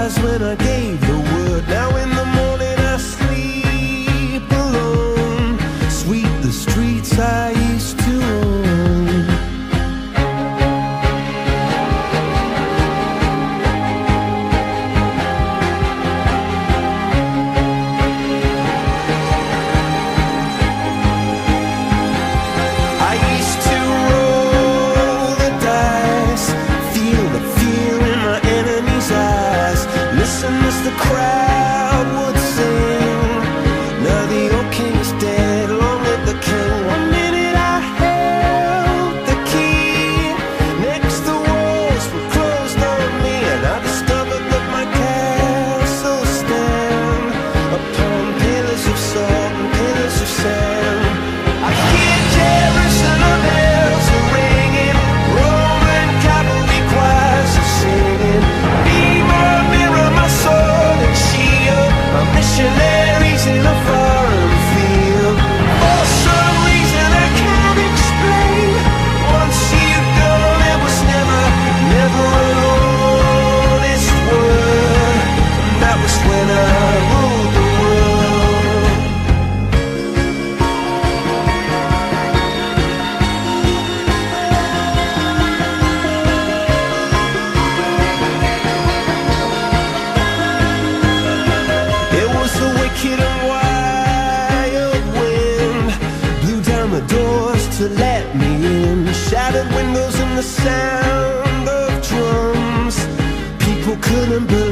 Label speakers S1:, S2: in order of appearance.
S1: stars when I gave the word. Now in the morning I sleep alone. Sweep the streets I used to own. I used to roll the dice, feel the fear in my enemy's eyes, listen as the crowd would sing. Now the old king is dead, long live the king. One minute I held the key, next the walls were closed on me, and I discovered that my castle stand upon pillars of salt and pillars of sand. I hear Jerusalem bells are ringing, Roman cavalry choirs are singing. Be my mirror, my sword and shield, my missionaries in a foreign field. For some reason I can't explain, once you've gone it was never, never an honest word. And that was when I ruled the world. It was the wicked and wild wind, blew down the doors to let me in, shattered windows and the sound of drums. People couldn't believe